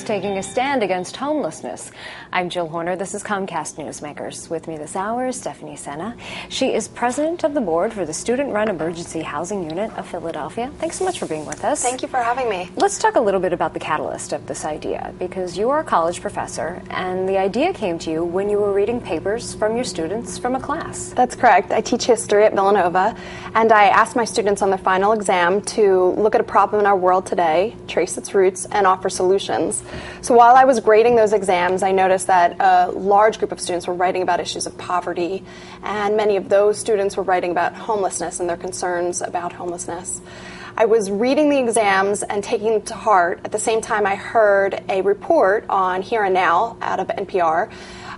students taking a stand against homelessness. I'm Jill Horner. This is Comcast Newsmakers. With me this hour is Stephanie Sena. She is president of the board for the Student-Run Emergency Housing Unit of Philadelphia. Thanks so much for being with us. Thank you for having me. Let's talk a little bit about the catalyst of this idea, because you are a college professor, and the idea came to you when you were reading papers from your students from a class. That's correct. I teach history at Villanova, and I asked my students on their final exam to look at a problem in our world today, trace its roots, and offer solutions. So while I was grading those exams, I noticed that a large group of students were writing about issues of poverty, and many of those students were writing about homelessness and their concerns about homelessness. I was reading the exams and taking them to heart. At the same time, I heard a report on Here and Now out of NPR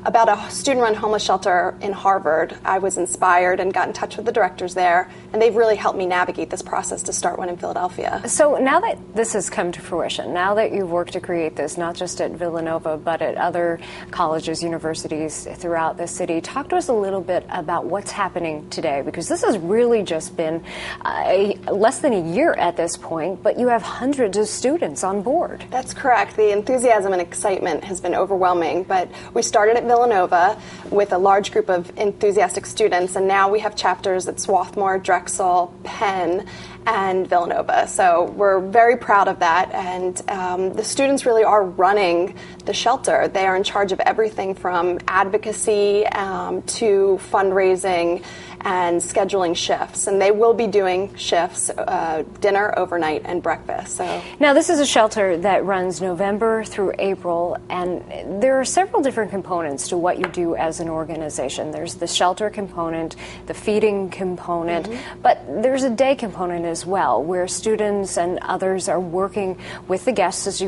about a student-run homeless shelter in Harvard. I was inspired and got in touch with the directors there, and they've really helped me navigate this process to start one in Philadelphia. So now that this has come to fruition, now that you've worked to create this, not just at Villanova, but at other colleges, universities throughout the city, talk to us a little bit about what's happening today, because this has really just been less than a year at this point, but you have hundreds of students on board. That's correct. The enthusiasm and excitement has been overwhelming, but we started at Villanova with a large group of enthusiastic students, and now we have chapters at Swarthmore, Drexel, Penn, and Villanova. So we're very proud of that, and the students really are running the shelter. They are in charge of everything from advocacy to fundraising and scheduling shifts, and they will be doing shifts, dinner, overnight, and breakfast. So now this is a shelter that runs November through April, and there are several different components to what you do as an organization. There's the shelter component, the feeding component, but there's a day component as well, where students and others are working with the guests, as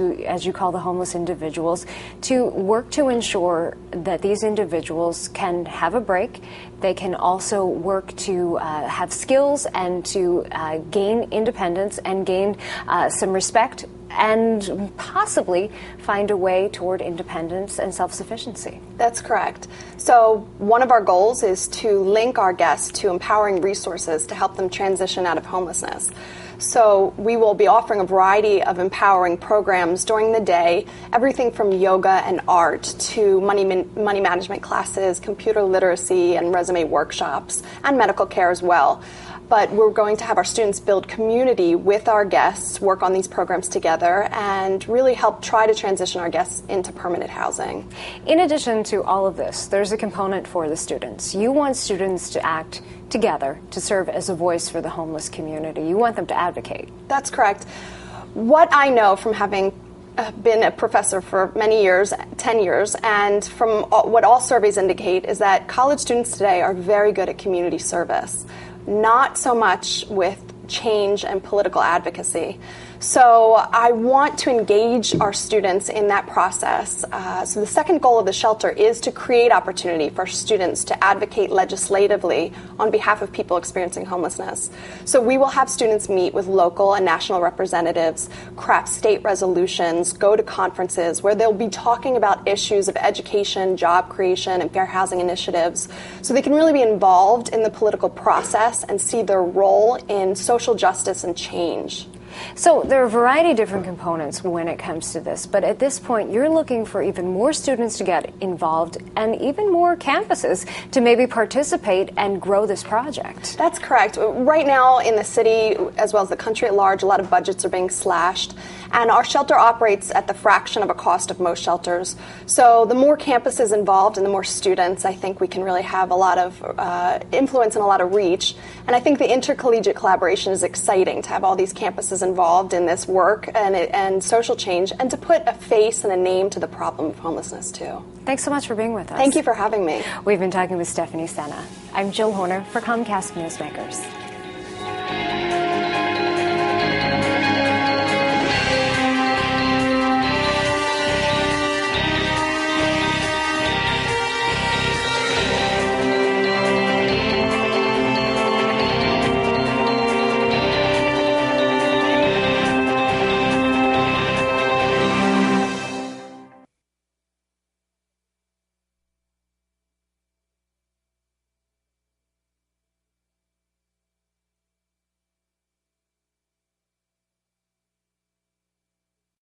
you call the homeless individuals, to work to ensure that these individuals can have a break. They can also work to have skills and to gain independence and gain some respect and possibly find a way toward independence and self-sufficiency. That's correct. So one of our goals is to link our guests to empowering resources to help them transition out of homelessness. So we will be offering a variety of empowering programs during the day, everything from yoga and art to money management classes, computer literacy and resume workshops, and medical care as well. But we're going to have our students build community with our guests, work on these programs together, and really help try to transition our guests into permanent housing. In addition to all of this, there's a component for the students. You want students to act together to serve as a voice for the homeless community. You want them to advocate. That's correct. What I know from having been a professor for many years, 10 years, and from what all surveys indicate is that college students today are very good at community service, not so much with change and political advocacy. So I want to engage our students in that process. So the second goal of the shelter is to create opportunity for students to advocate legislatively on behalf of people experiencing homelessness. So we will have students meet with local and national representatives, craft state resolutions, go to conferences where they'll be talking about issues of education, job creation, and fair housing initiatives, so they can really be involved in the political process and see their role in social justice and change. So there are a variety of different components when it comes to this, but at this point you're looking for even more students to get involved and even more campuses to maybe participate and grow this project. That's correct. Right now in the city, as well as the country at large, a lot of budgets are being slashed, and our shelter operates at the fraction of a cost of most shelters. So the more campuses involved and the more students, I think we can really have a lot of influence and a lot of reach. And I think the intercollegiate collaboration is exciting to have all these campuses involved in this work and social change, and to put a face and a name to the problem of homelessness too. Thanks so much for being with us. Thank you for having me. We've been talking with Stephanie Sena. I'm Jill Horner for Comcast Newsmakers.